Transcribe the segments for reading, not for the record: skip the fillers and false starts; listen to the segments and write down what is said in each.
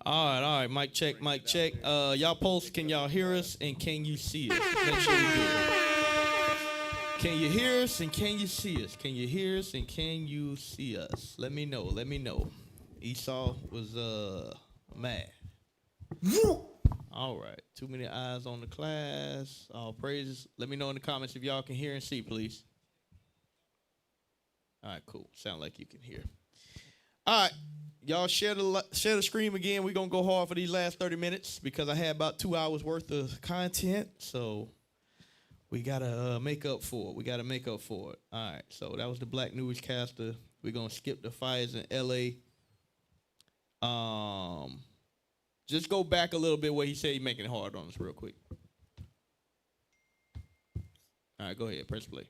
All right. Mic check, mic check. Y'all post, can y'all hear us and can you see us? Make sure we do it. Can you hear us and can you see us? Can you hear us and can you see us? Let me know. Esau was mad. All right. Too many eyes on the class. All praises. Let me know in the comments if y'all can hear and see, please. All right, cool. Sound like you can hear. All right. Y'all share the screen again. We're going to go hard for these last 30 minutes because I had about 2 hours worth of content. So we got to make up for it. All right. So that was the Black Newscaster. We're going to skip the fires in L.A. Just go back a little bit where he said he's making it hard on us real quick. All right, go ahead. Press play.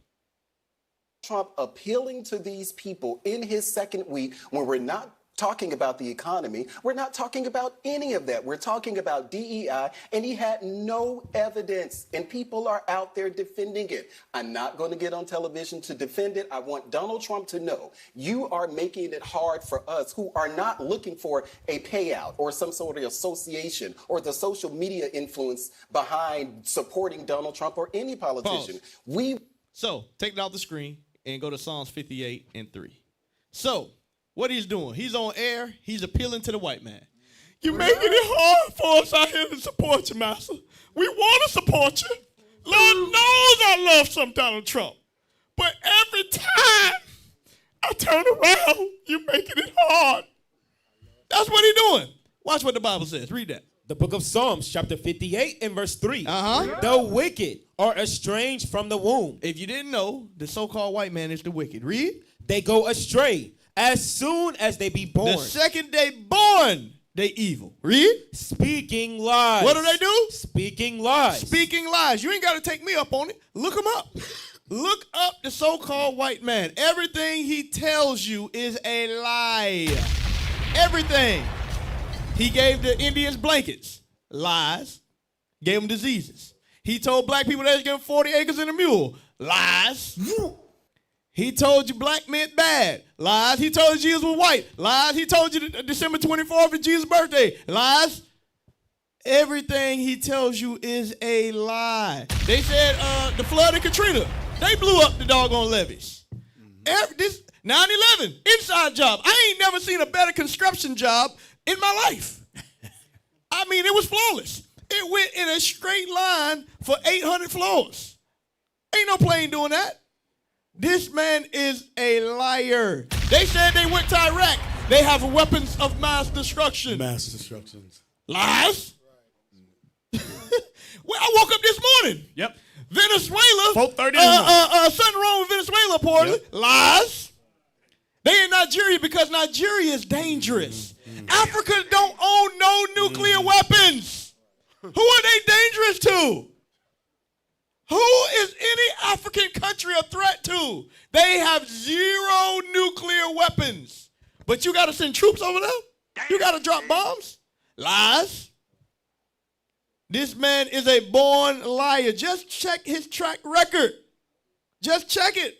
Trump appealing to these people in his second week when we're not talking about the economy. We're not talking about any of that. We're talking about DEI, and he had no evidence, and people are out there defending it. I'm not going to get on television to defend it. I want Donald Trump to know you are making it hard for us who are not looking for a payout or some sort of association or the social media influence behind supporting Donald Trump or any politician. Pause. So take it off the screen and go to Psalms 58 and 3. So what he's doing, he's on air, he's appealing to the white man. You're making it hard for us out here to support you, master. We want to support you. Lord knows I love some Donald Trump. But every time I turn around, you're making it hard. That's what he's doing. Watch what the Bible says. Read that. The book of Psalms, chapter 58 and verse 3. The wicked are estranged from the womb. If you didn't know, the so-called white man is the wicked. Read. They go astray as soon as they be born. The second they born, they evil. Read. Speaking lies. What do? Speaking lies. Speaking lies. You ain't got to take me up on it. Look him up. Look up the so-called white man. Everything he tells you is a lie. Everything. He gave the Indians blankets. Lies. Gave them diseases. He told black people they was getting 40 acres and a mule. Lies. He told you black meant bad. Lies. He told you Jesus was white. Lies. He told you December 24th is Jesus' birthday. Lies. Everything he tells you is a lie. They said the flood in Katrina, they blew up the doggone levees. This 9/11, inside job. I ain't never seen a better construction job in my life. I mean, it was flawless. It went in a straight line for 800 floors. Ain't no plane doing that. This man is a liar. They said they went to Iraq. They have weapons of mass destruction. Mass destructions. Lies. Well, I woke up this morning. Yep. Venezuela. 4:30. Something wrong with Venezuela, Portland. Yep. Lies. They in Nigeria because Nigeria is dangerous. Africa don't own no nuclear weapons. Who are they dangerous to? Who is any African country a threat to? They have 0 nuclear weapons. But you got to send troops over there? You got to drop bombs? Lies. This man is a born liar. Just check his track record. Just check it.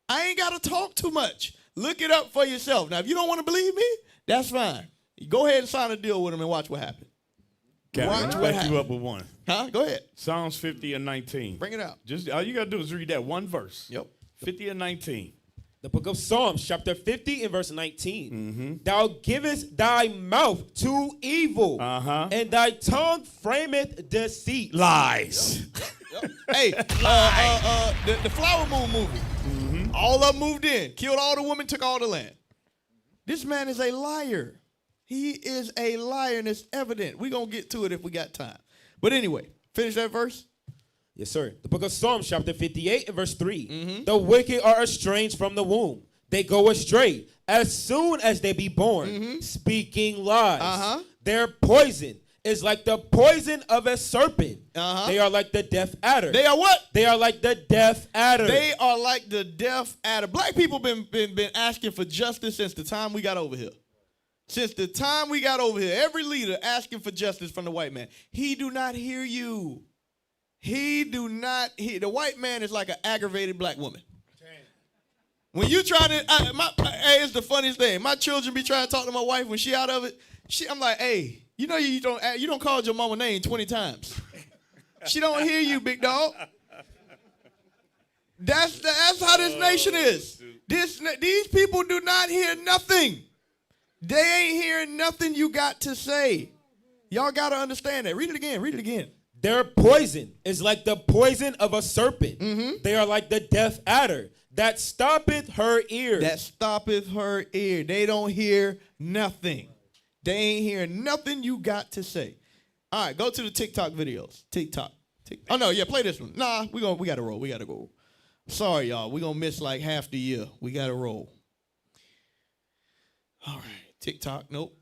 I ain't got to talk too much. Look it up for yourself. Now, if you don't want to believe me, that's fine. Go ahead and sign a deal with him and watch what happens. Can I back you up with one? Huh? Go ahead. Psalms 50 and 19. Bring it out. Just all you got to do is read that one verse. Yep. 50 and 19. The book of Psalms, chapter 50 and verse 19. Thou givest thy mouth to evil, and thy tongue frameth deceit. Lies. Yep. Hey, the Flower Moon movie. All of them moved in, killed all the women, took all the land. This man is a liar. He is a liar, and it's evident. We're going to get to it if we got time. But anyway, finish that verse. Yes, sir. The book of Psalms, chapter 58 and verse 3. The wicked are estranged from the womb. They go astray as soon as they be born, speaking lies. Their poison is like the poison of a serpent. They are like the deaf adder. They are what? They are like the deaf adder. They are like the deaf adder. Black people been asking for justice since the time we got over here. Since the time we got over here, every leader asking for justice from the white man. He do not hear you. He do not hear. The white man is like an aggravated black woman. When you try to, it's the funniest thing. My children be trying to talk to my wife when she out of it. I'm like, hey, you know you don't call your mama name 20 times. She don't hear you, big dog. That's how this nation is. These people do not hear nothing. They ain't hearing nothing you got to say. Y'all got to understand that. Read it again. Their poison is like the poison of a serpent. Mm-hmm. They are like the deaf adder that stoppeth her ear. They don't hear nothing. They ain't hearing nothing you got to say. All right, go to the TikTok videos. TikTok. Oh, no, yeah, play this one. Nah, we got to roll. We got to go. Sorry, y'all. We're going to miss like half the year. We got to roll. All right, TikTok, nope.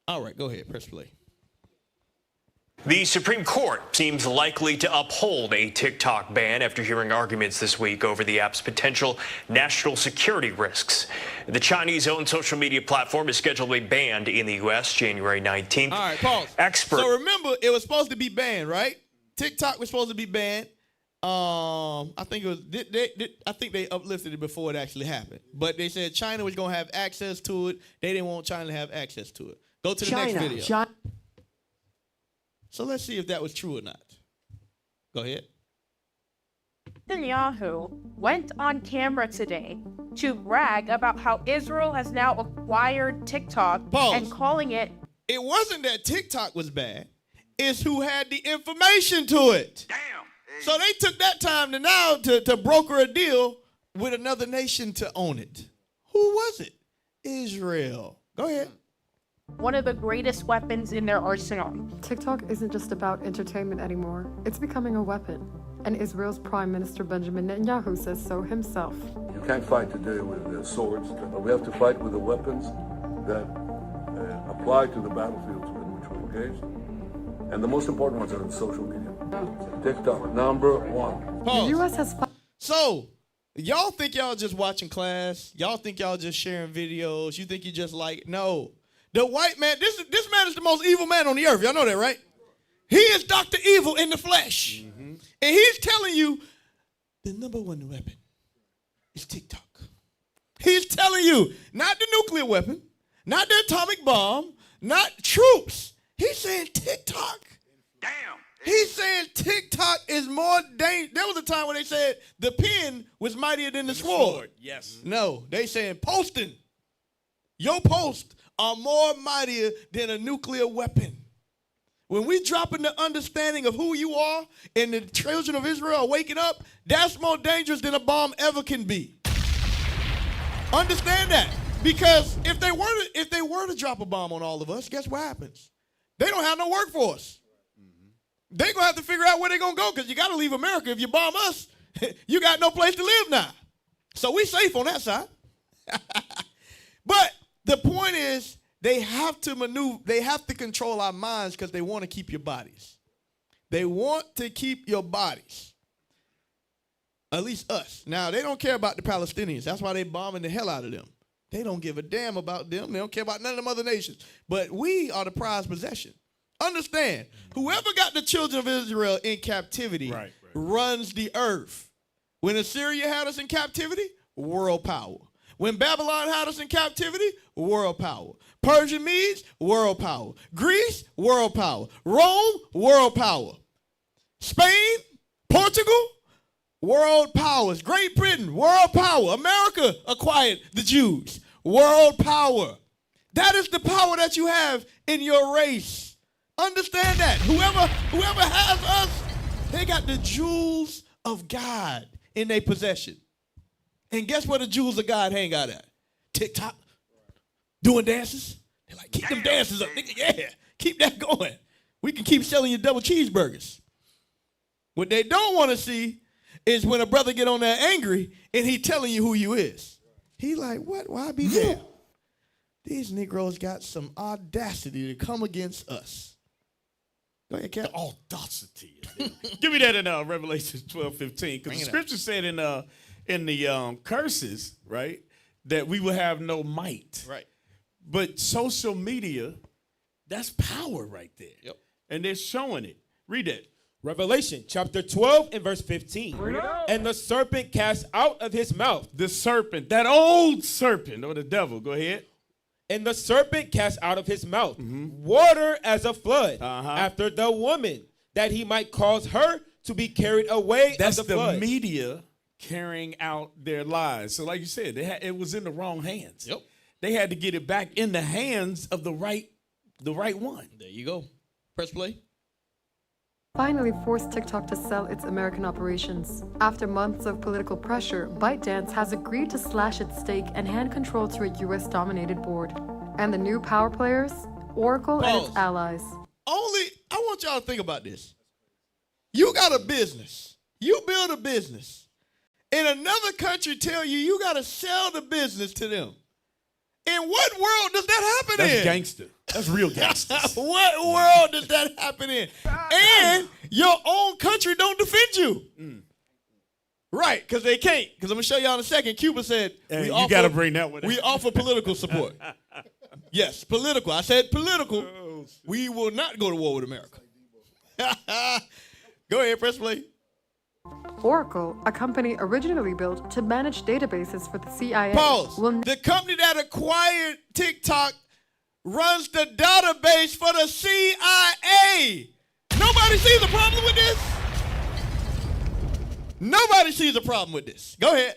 All right, go ahead. Press play. The Supreme Court seems likely to uphold a TikTok ban after hearing arguments this week over the app's potential national security risks. The Chinese-owned social media platform is scheduled to be banned in the U.S. January 19th. All right, pause. So remember, it was supposed to be banned, right? TikTok was supposed to be banned. I think it was. I think they uplifted it before it actually happened. But they said China was going to have access to it. They didn't want China to have access to it. Go to the next video. So let's see if that was true or not. Go ahead. Netanyahu went on camera today to brag about how Israel has now acquired TikTok and calling it. It wasn't that TikTok was bad. It's who had the information to it. Damn. So they took that time to broker a deal with another nation to own it. Who was it? Israel. Go ahead. One of the greatest weapons in their arsenal. TikTok isn't just about entertainment anymore. It's becoming a weapon. And Israel's Prime Minister Benjamin Netanyahu says so himself. You can't fight today with swords. We have to fight with the weapons that apply to the battlefields in which we're engaged. And the most important ones are in social media. TikTok, number one. Pause. The U.S. has... So, y'all think y'all just watching class? Y'all think y'all just sharing videos? You think you just like... No. The white man, this man is the most evil man on the earth. Y'all know that, right? He is Dr. Evil in the flesh. Mm-hmm. And he's telling you the number one weapon is TikTok. He's telling you, not the nuclear weapon, not the atomic bomb, not troops. He's saying TikTok. Damn. He's saying TikTok is more dangerous. There was a time when they said the pen was mightier than the sword. Yes. No, they saying posting. Your post are more mightier than a nuclear weapon. When we drop in the understanding of who you are and the children of Israel are waking up, that's more dangerous than a bomb ever can be. Understand that. Because if they were to drop a bomb on all of us, guess what happens? They don't have no workforce. They're going to have to figure out where they're going to go because you got to leave America. If you bomb us, you got no place to live now. So we safe on that side. But the point is, they have to maneuver, they have to control our minds because they want to keep your bodies. They want to keep your bodies. At least us. Now, they don't care about the Palestinians. That's why they bombing the hell out of them. They don't give a damn about them. They don't care about none of them other nations. But we are the prized possession. Understand, whoever got the children of Israel in captivity runs the earth. When Assyria had us in captivity, world power. When Babylon had us in captivity, world power. Persia Medes, world power. Greece, world power. Rome, world power. Spain, Portugal, world powers. Great Britain, world power. America acquired the Jews, world power. That is the power that you have in your race. Understand that. Whoever has us, they got the jewels of God in their possession. And guess where the jewels of God hang out at? TikTok. Doing dances. They're like, keep them dances up. Nigga, yeah, keep that going. We can keep selling you double cheeseburgers. What they don't want to see is when a brother get on there angry and he telling you who you is. He like, what? Why be there? These Negroes got some audacity to come against us. Go ahead, Cap. The audacity. Give me that in Revelation 12:15. Because the scripture said in the curses, right, that we will have no might. Right. But social media, that's power right there. Yep. And they're showing it. Read that. Revelation chapter 12 and verse 15. And the serpent cast out of his mouth. The serpent, that old serpent, or the devil. Go ahead. And the serpent cast out of his mouth water as a flood after the woman, that he might cause her to be carried away. That's of the flood. Media carrying out their lies. So like you said, it was in the wrong hands. Yep. They had to get it back in the hands of the right one. There you go. Press play. Finally forced TikTok to sell its American operations. After months of political pressure, ByteDance has agreed to slash its stake and hand control to a US-dominated board. And the new power players? Oracle and its allies. I want y'all to think about this. You got a business. You build a business. And another country tell you you got to sell the business to them. In what world does that happen in? That's gangster. That's real gangster. What world does that happen in? And your own country don't defend you. Right, because they can't. Because I'm going to show y'all in a second. Cuba said, you got to bring that one. We offer political support. Yes, political. I said political. We will not go to war with America. Go ahead, press play. Oracle, a company originally built to manage databases for the CIA. Pause. The company that acquired TikTok runs the database for the CIA. Nobody sees a problem with this? Nobody sees a problem with this. Go ahead.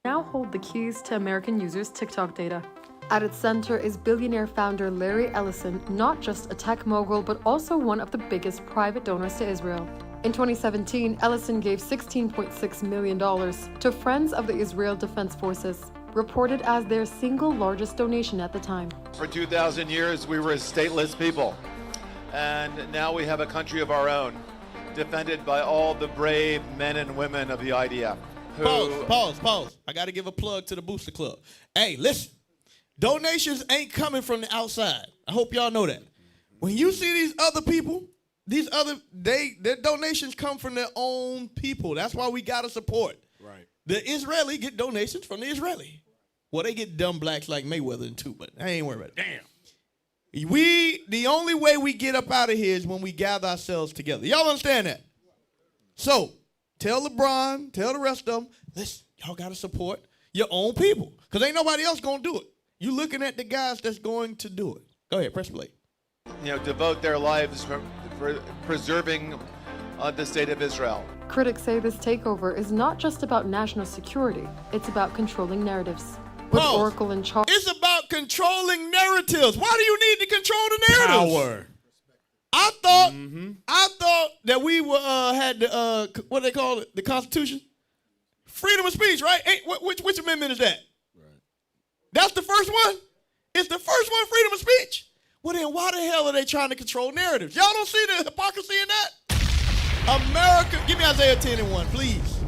Now hold the keys to American users' TikTok data. At its center is billionaire founder Larry Ellison, not just a tech mogul, but also one of the biggest private donors to Israel. In 2017, Ellison gave $16.6 million to Friends of the Israel Defense Forces, reported as their single largest donation at the time. For 2,000 years, we were a stateless people, and now we have a country of our own, defended by all the brave men and women of the IDF. Pause. I got to give a plug to the Booster Club. Hey, listen, donations ain't coming from the outside. I hope y'all know that. When you see these other people, their donations come from their own people. That's why we got to support. Right. The Israeli get donations from the Israeli. Well, they get dumb blacks like Mayweather too, but I ain't worried about it. Damn. The only way we get up out of here is when we gather ourselves together. Y'all understand that? So, tell LeBron, tell the rest of them, listen, y'all got to support your own people because ain't nobody else going to do it. You looking at the guys that's going to do it. Go ahead, press play. Devote their lives for preserving the state of Israel. Critics say this takeover is not just about national security, it's about controlling narratives. With Oracle in charge. It's about controlling narratives. Why do you need to control the narratives? Power. I thought that we had the what they call it, the Constitution, freedom of speech, right? Which amendment is that? Right. That's the first one. It's the first one, freedom of speech. Well, then why the hell are they trying to control narratives? Y'all don't see the hypocrisy in that? America, give me Isaiah 10:1, please.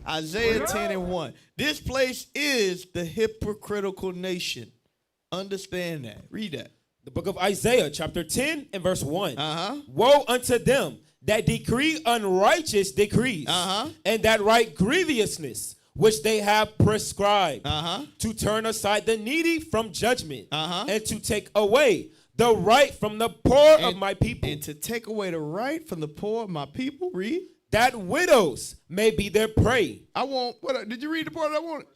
Isaiah 10:1. This place is the hypocritical nation. Understand that. Read that. The book of Isaiah, chapter 10 and verse 1. Woe unto them that decree unrighteous decrees, and that write grievousness, which they have prescribed, to turn aside the needy from judgment, and to take away the right from the poor of my people. And to take away the right from the poor of my people. Read. That widows may be their prey. Did you read the part I wanted?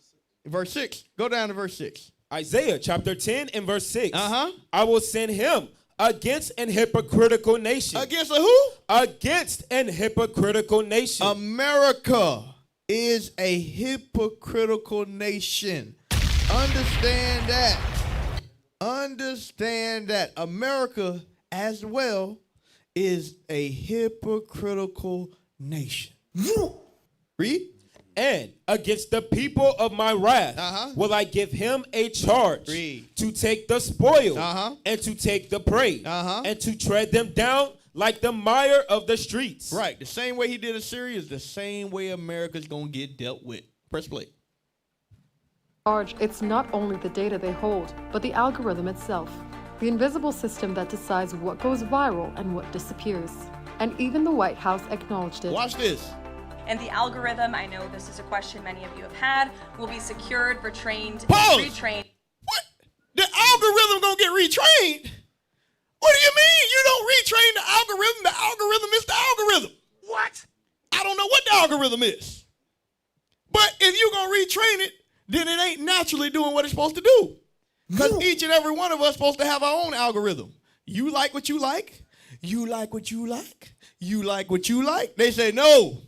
Verse 6. Go down to verse 6. Isaiah chapter 10 and verse 6. I will send him against an hypocritical nation. Against a who? Against an hypocritical nation. America is a hypocritical nation. Understand that. Understand that. America as well is a hypocritical nation. Read. And against the people of my wrath will I give him a charge to take the spoil and to take the prey and to tread them down like the mire of the streets. Right. The same way he did Assyria is the same way America's going to get dealt with. Press play. It's not only the data they hold, but the algorithm itself. The invisible system that decides what goes viral and what disappears. And even the White House acknowledged it. Watch this. And the algorithm, I know this is a question many of you have had, will be secured, retrained, and retrained. What? The algorithm gonna get retrained? What do you mean? You don't retrain the algorithm. The algorithm is the algorithm. algorithm is. But if you're going to retrain it, then it ain't naturally doing what it's supposed to do. Because each and every one of us supposed to have our own algorithm. You like what you like. You like what you like. You like what you like. They say, no,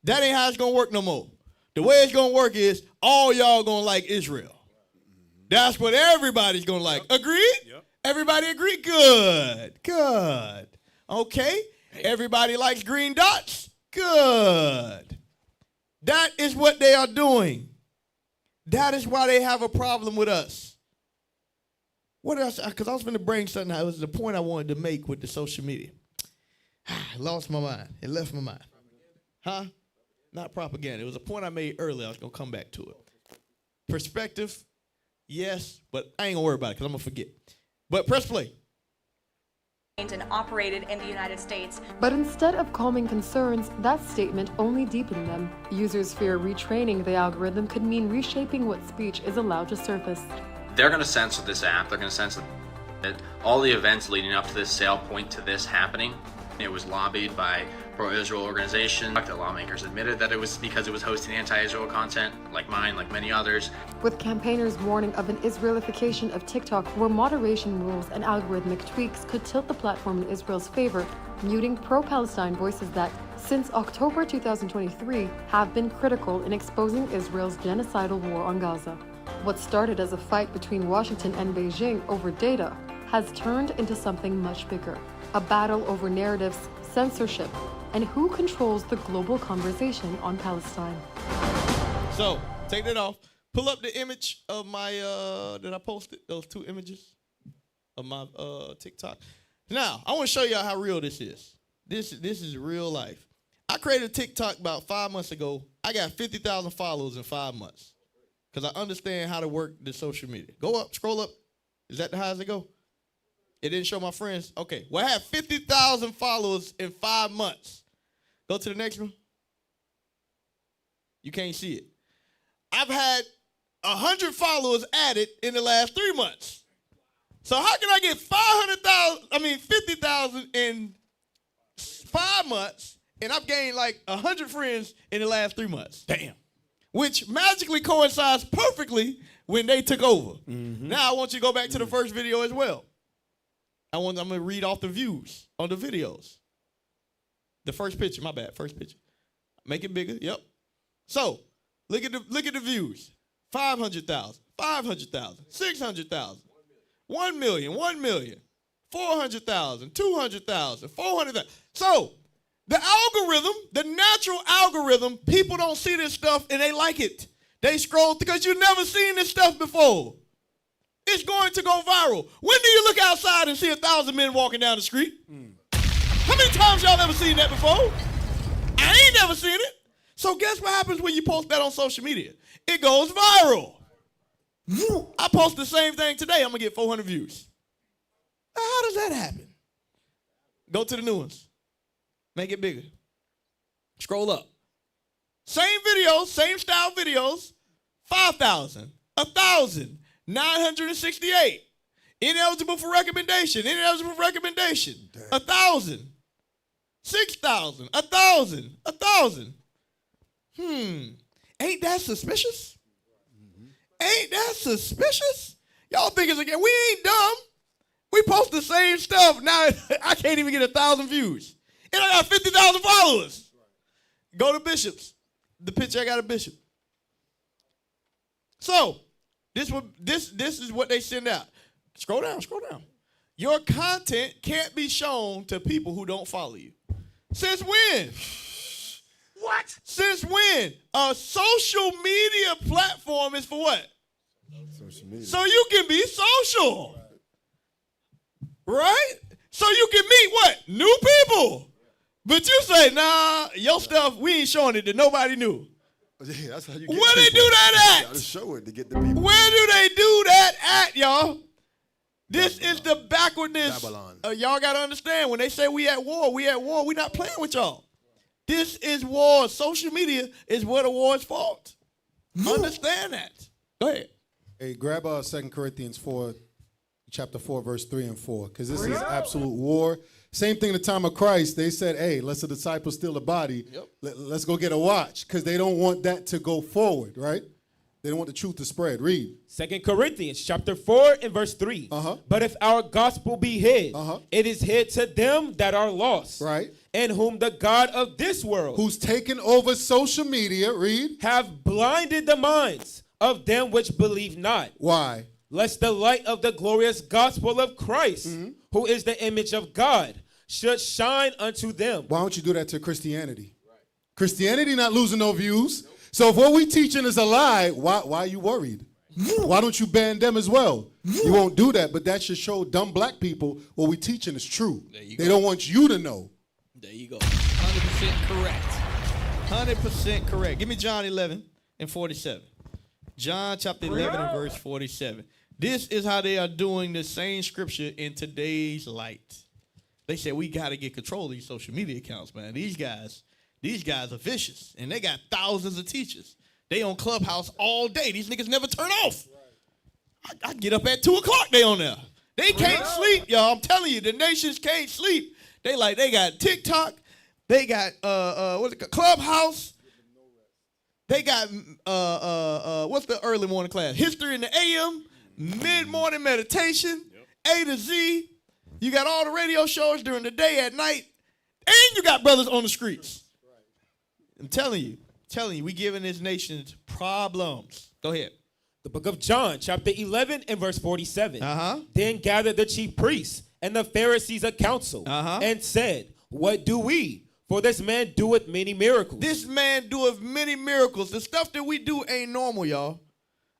that ain't how it's going to work no more. The way it's going to work is all y'all going to like Israel. That's what everybody's going to like. Agreed? Yep. Everybody agree? Good. Good. Okay. Everybody likes green dots? Good. That is what they are doing. That is why they have a problem with us. What else? Because I was going to bring something out. It was the point I wanted to make with the social media. I lost my mind. It left my mind. Huh? Not propaganda. It was a point I made earlier. I was going to come back to it. Perspective, yes, but I ain't going to worry about it because I'm going to forget. But press play. And operated in the United States. But instead of calming concerns, that statement only deepened them. Users fear retraining the algorithm could mean reshaping what speech is allowed to surface. They're going to censor this app. They're going to censor that all the events leading up to this sale point to this happening. It was lobbied by pro-Israel organizations. The lawmakers admitted that it was because it was hosting anti-Israel content, like mine, like many others. With campaigners warning of an Israelification of TikTok, where moderation rules and algorithmic tweaks could tilt the platform in Israel's favor, muting pro-Palestine voices that, since October 2023, have been critical in exposing Israel's genocidal war on Gaza. What started as a fight between Washington and Beijing over data has turned into something much bigger. A battle over narratives, censorship, and who controls the global conversation on Palestine. So, take that off. Pull up the image of my, that I posted, those two images of my TikTok. Now, I want to show y'all how real this is. This is real life. I created a TikTok about 5 months ago. I got 50,000 followers in 5 months because I understand how to work the social media. Go up, scroll up. Is that the highest it go? It didn't show my friends. Okay. Well, I have 50,000 followers in 5 months. Go to the next one. You can't see it. I've had 100 followers added in the last 3 months. So how can I get 50,000 in 5 months, and I've gained like 100 friends in the last 3 months? Damn. Which magically coincides perfectly when they took over. Mm-hmm. Now I want you to go back to the first video as well. I'm going to read off the views on the videos. The first picture, my bad, first picture. Make it bigger, yep. So, look at the views. 500,000, 500,000, 600,000, 1 million, 1 million, 400,000, 200,000, 400,000. So, the algorithm, the natural algorithm, people don't see this stuff and they like it. They scroll because you've never seen this stuff before. It's going to go viral. When do you look outside and see 1,000 men walking down the street? How many times y'all ever seen that before? I ain't never seen it. So guess what happens when you post that on social media? It goes viral. I post the same thing today. I'm going to get 400 views. Now, how does that happen? Go to the new ones. Make it bigger. Scroll up. Same videos, same style videos. 5,000, 1,000. 968. Ineligible for recommendation. Ineligible for recommendation. 1,000. 6,000. 1,000. 1,000. Ain't that suspicious? Ain't that suspicious? Y'all think it's again. We ain't dumb. We post the same stuff. Now I can't even get 1,000 views. And I got 50,000 followers. Go to bishops. The picture I got a bishop. So, this is what they send out. Scroll down, scroll down. Your content can't be shown to people who don't follow you. Since when? What? Since when? A social media platform is for what? Social media. So you can be social. Right? So you can meet what? New people. But you say, nah, your stuff, we ain't showing it to nobody new. Yeah, that's how you get Where people. they do that at? You gotta show it to get the people. Where do they do that at, y'all? This is the backwardness. Y'all got to understand, when they say we at war. We not playing with y'all. This is war. Social media is where the war is fought. Understand that. Go ahead. Hey, grab 2 Corinthians 4, chapter 4, verse 3 and 4, because this is absolute war. Same thing in the time of Christ. They said, hey, let's the disciples steal the body. Let's go get a watch, because they don't want that to go forward, right? They don't want the truth to spread. Read. 2 Corinthians chapter 4 and verse 3. But if our gospel be hid, it is hid to them that are lost. Right. And whom the God of this world, who's taken over social media, read, have blinded the minds of them which believe not. Why? Lest the light of the glorious gospel of Christ, who is the image of God, should shine unto them. Why don't you do that to Christianity? Christianity not losing no views. So if what we teaching is a lie, why are you worried? Why don't you ban them as well? You won't do that, but that should show dumb black people what we teaching is true. They don't want you to know. There you go. 100% correct. 100% correct. Give me John 11 and 47. John chapter 11 and verse 47. This is how they are doing the same scripture in today's light. They said we got to get control of these social media accounts, man. These guys are vicious, and they got thousands of teachers. They on Clubhouse all day. These niggas never turn off. I get up at 2 o'clock, they on there. They can't sleep, y'all. I'm telling you, the nations can't sleep. They got TikTok. They got Clubhouse. They got what's the early morning class? History in the AM, mid-morning meditation, A to Z. You got all the radio shows during the day, at night, and you got brothers on the streets. I'm telling you, we giving this nation problems. Go ahead. The book of John, chapter 11 and verse 47. Then gathered the chief priests and the Pharisees a council, and said, what do we? For this man doeth many miracles. This man doeth many miracles. The stuff that we do ain't normal, y'all.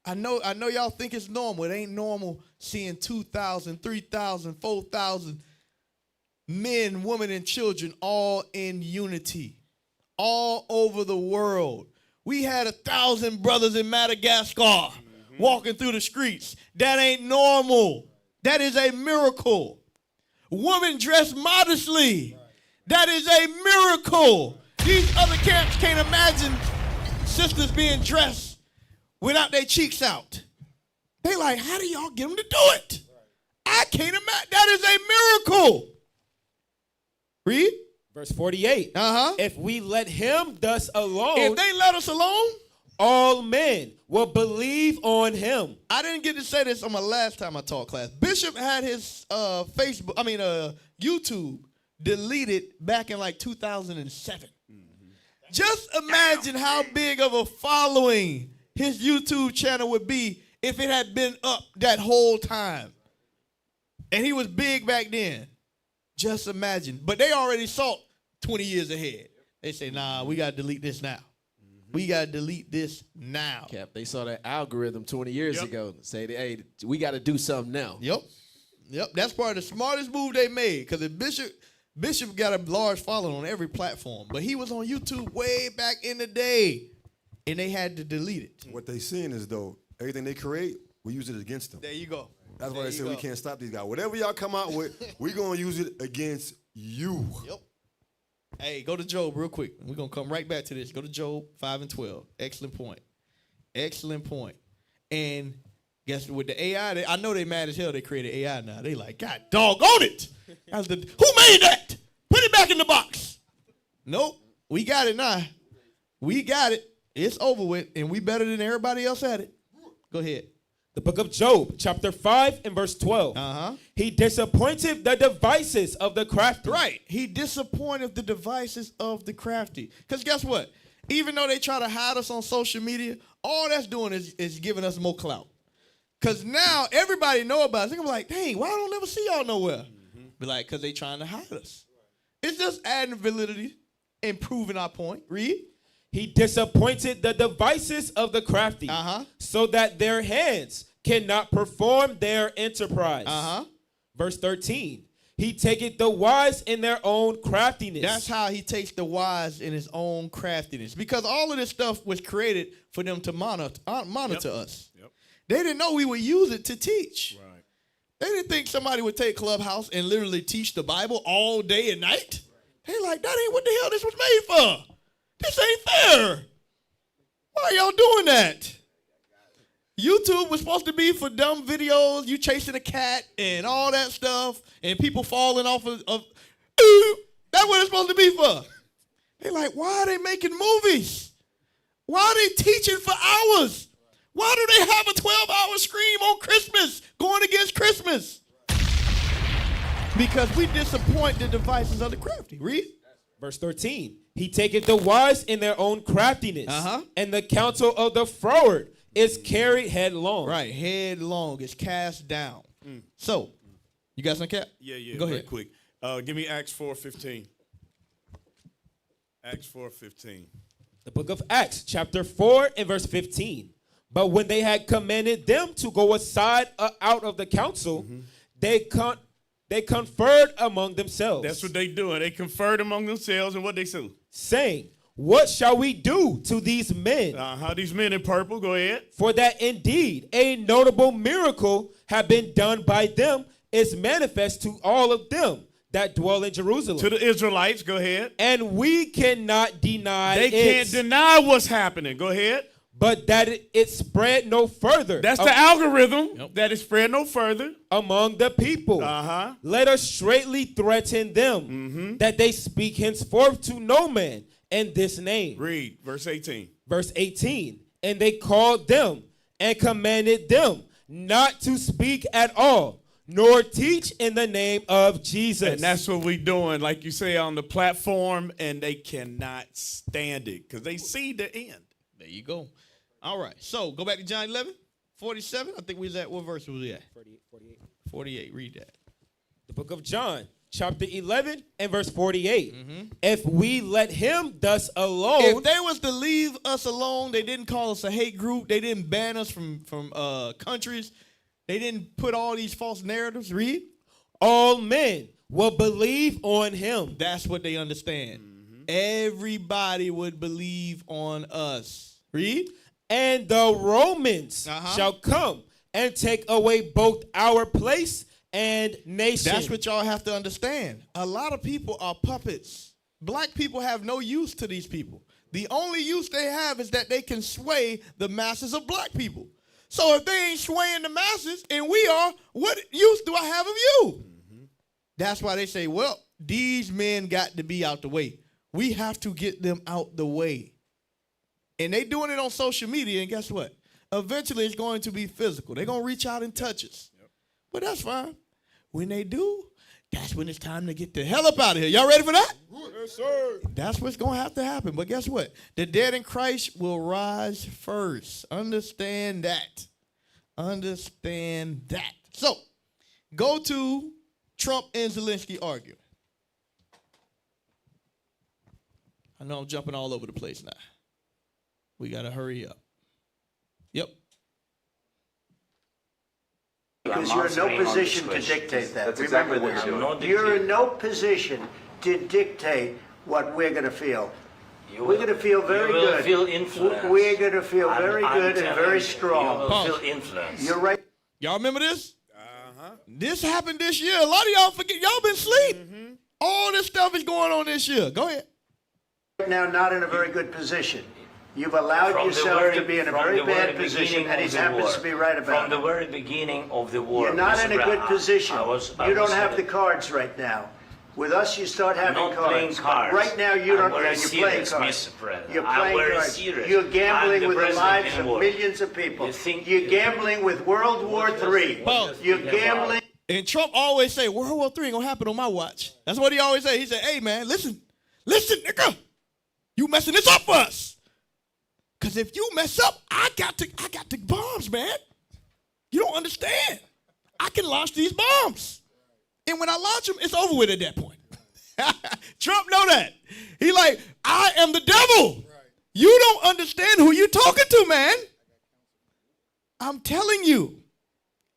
I know y'all think it's normal. It ain't normal seeing 2,000, 3,000, 4,000 men, women, and children all in unity, all over the world. We had 1,000 brothers in Madagascar walking through the streets. That ain't normal. That is a miracle. Women dressed modestly. That is a miracle. These other camps can't imagine sisters being dressed without their cheeks out. They like, how do y'all get them to do it? I can't imagine. That is a miracle. Read. Verse 48. If we let him thus alone. If they let us alone, all men will believe on him. I didn't get to say this on my last time I taught class. Bishop had his YouTube deleted back in like 2007. Just imagine how big of a following his YouTube channel would be if it had been up that whole time. And he was big back then. Just imagine. But they already saw 20 years ahead. They say, nah, we got to delete this now. We got to delete this now. Cap, they saw that algorithm 20 years ago. Say, hey, we got to do something now. Yep. That's probably the smartest move they made. Because if Bishop got a large following on every platform. But he was on YouTube way back in the day. And they had to delete it. What they seeing is, though, everything they create, we use it against them. There you go. That's why they say we can't stop these guys. Whatever y'all come out with, we're going to use it against you. Yep. Hey, go to Job real quick. We're going to come right back to this. Go to Job 5 and 12. Excellent point. Excellent point. And guess with the AI, I know they mad as hell they created AI now. They like, God doggone it. Who made that? Put it back in the box. Nope. We got it now. We got it. It's over with, and we better than everybody else at it. Go ahead. The book of Job, chapter 5 and verse 12. He disappointed the devices of the crafty. Right. He disappointed the devices of the crafty. Because guess what? Even though they try to hide us on social media, all that's doing is giving us more clout. Because now everybody know about us. They're gonna be like, dang, why I don't never see y'all nowhere? Be like, because they trying to hide us. It's just adding validity and proving our point. Read. He disappointed the devices of the crafty, so that their hands cannot perform their enterprise. Verse 13. He taketh the wise in their own craftiness. That's how he takes the wise in his own craftiness. Because all of this stuff was created for them to monitor us. They didn't know we would use it to teach. They didn't think somebody would take Clubhouse and literally teach the Bible all day and night. They like, that ain't what the hell this was made for. This ain't fair. Why are y'all doing that? YouTube was supposed to be for dumb videos, you chasing a cat and all that stuff, and people falling off of That's what it's supposed to be for. They're like, why are they making movies? Why are they teaching for hours? Why do they have a 12-hour scream on Christmas, going against Christmas? Because we disappoint the devices of the crafty. Read. Verse 13. He taketh the wise in their own craftiness, and the counsel of the froward is carried headlong. Right, headlong is cast down. So, you got some, Cap? Yeah. Go real ahead. Quick. Give me Acts 4:15. Acts 4:15. The book of Acts, chapter 4 and verse 15. But when they had commanded them to go aside out of the council, they conferred among themselves. That's what they doing. They conferred among themselves, and what they say? Saying, what shall we do to these men? These men in purple, go ahead. For that indeed a notable miracle have been done by them is manifest to all of them that dwell in Jerusalem. To the Israelites, go ahead. And we cannot deny They can't deny what's happening. Go ahead. But that it spread no further. That's the algorithm, that it spread no further. Among the people. Let us straightly threaten them that they speak henceforth to no man in this name. Read, verse 18. Verse 18. And they called them and commanded them not to speak at all, nor teach in the name of Jesus. And that's what we're doing, like you say, on the platform, and they cannot stand it because they see the end. There you go. All right. So, go back to John 11:47. I think we was at, what verse was we at? 48. 48. Read that. The book of John, chapter 11 and verse 48. If we let him thus alone. If they was to leave us alone, they didn't call us a hate group. They didn't ban us from countries. They didn't put all these false narratives. Read. All men will believe on him. That's what they understand. Everybody would believe on us. Read. And the Romans shall come and take away both our place and nation. That's what y'all have to understand. A lot of people are puppets. Black people have no use to these people. The only use they have is that they can sway the masses of black people. So if they ain't swaying the masses and we are, what use do I have of you? That's why they say, well, these men got to be out the way. We have to get them out the way. And they doing it on social media, and guess what? Eventually it's going to be physical. They're going to reach out and touch us. But that's fine. When they do, that's when it's time to get the hell up out of here. Y'all ready for that? Yes, sir. That's what's going to have to happen. But guess what? The dead in Christ will rise first. Understand that. Understand that. So, go to Trump and Zelensky arguing. I know I'm jumping all over the place now. We got to hurry up. Yep. Because you're in no position to dictate that. That's exactly what you're doing. You're in no position to dictate what we're going to feel. We're going to feel very good. You will feel influence. We're going to feel very good and very strong. You will feel influence. You're right. Y'all remember this? This happened this year. A lot of y'all forget. Y'all been asleep. All this stuff is going on this year. Go ahead. Right now, not in a very good position. You've allowed yourself to be in a very bad position, and he happens to be right about it. From the very beginning of the war. You're not in a good position. You don't have the cards right now. With us, you start having cards. Playing cards. Right now, you don't. You're playing cards. You're playing cards. You're gambling with the lives of millions of people. You're gambling with World War III. You're gambling. And Trump always say, World War III ain't gonna happen on my watch. That's what he always say. He said, hey, man, listen, nigga. You messing this up for us. Because if you mess up, I got the bombs, man. You don't understand. I can launch these bombs. And when I launch them, it's over with at that point. Trump know that. He like, I am the devil. You don't understand who you talking to, man. I'm telling you,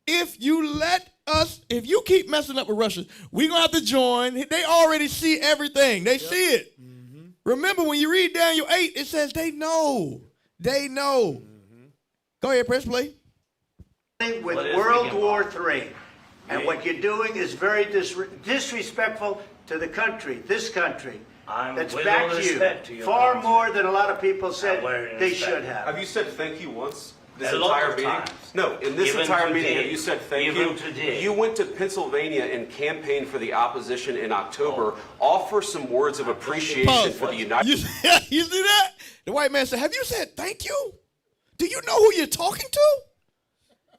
if you keep messing up with Russia, we're going to have to join. They already see everything. They see it. Remember, when you read Daniel 8, it says they know. They know. Go ahead, press play. With World War III. And what you're doing is very disrespectful to the country, this country. That's backed you far more than a lot of people said they should have. Have you said thank you once? This entire meeting? No, in this entire meeting, you said thank you. Today. You went to Pennsylvania and campaigned for the opposition in October. Offer some words of appreciation for the United States. You see that? The white man said, have you said thank you? Do you know who you're talking to?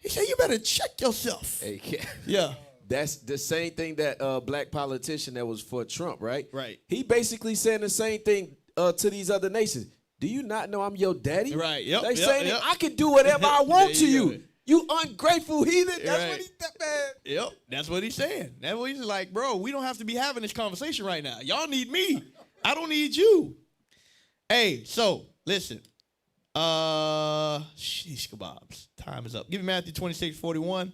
He said, you better check yourself. Hey, yeah. That's the same thing that black politician that was for Trump, right? Right. He basically saying the same thing to these other nations. Do you not know I'm your daddy? Right. Yep. They saying I can do whatever I want to you. You ungrateful heathen. That's right. what he said, man. Yep. That's what he's saying. That's what he's like, bro. We don't have to be having this conversation right now. Y'all need me. I don't need you. Hey, so listen. Sheesh kebabs. Time is up. Give me Matthew 26:41.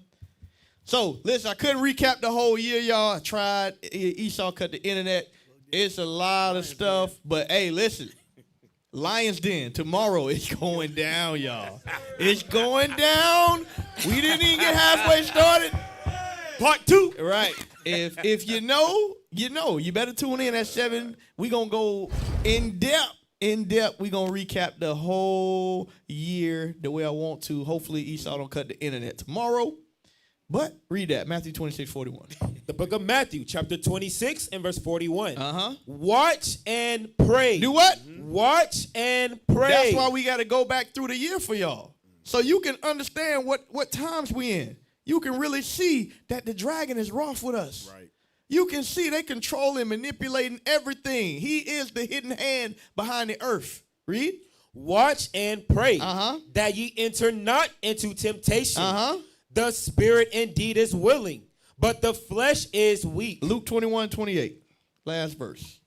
So listen, I couldn't recap the whole year, y'all. I tried. Esau cut the internet. It's a lot of stuff, but hey, listen. Lion's Den, tomorrow it's going down, y'all. It's going down. We didn't even get halfway started. Part 2. Right. If you know, you know. You better tune in at 7. We're going to go in depth. We're going to recap the whole year the way I want to. Hopefully Esau don't cut the internet tomorrow. But read that, Matthew 26:41. The book of Matthew, chapter 26 and verse 41. Uh-huh. Watch and pray. Do what? Watch and pray. That's why we got to go back through the year for y'all. So you can understand what times we in. You can really see that the dragon is wroth with us. Right. You can see they controlling, manipulating everything. He is the hidden hand behind the earth. Read. Watch and pray Uh-huh. that ye enter not into temptation. Uh-huh. The spirit indeed is willing, but the flesh is weak. Luke 21:28. Last verse.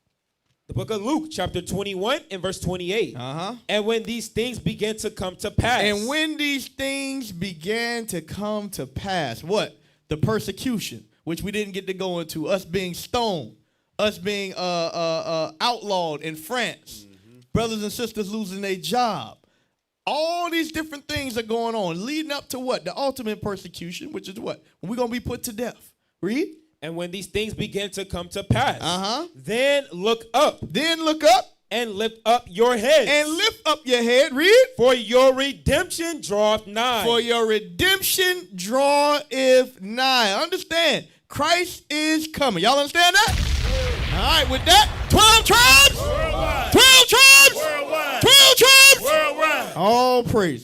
The book of Luke, chapter 21 and verse 28. Uh-huh. And when these things began to come to pass. And when these things began to come to pass, what? The persecution, which we didn't get to go into, us being stoned, us being outlawed in France, brothers and sisters losing their job. All these different things are going on, leading up to what? The ultimate persecution, which is what? We're going to be put to death. Read. And when these things begin to come to pass, then look up. Then look up. And lift up your head. And lift up your head. Read. For your redemption draweth nigh. For your redemption draweth nigh. Understand, Christ is coming. Y'all understand that? All right, with that, 12 tribes. Worldwide. 12 tribes. Worldwide. 12 tribes. Worldwide. All praise.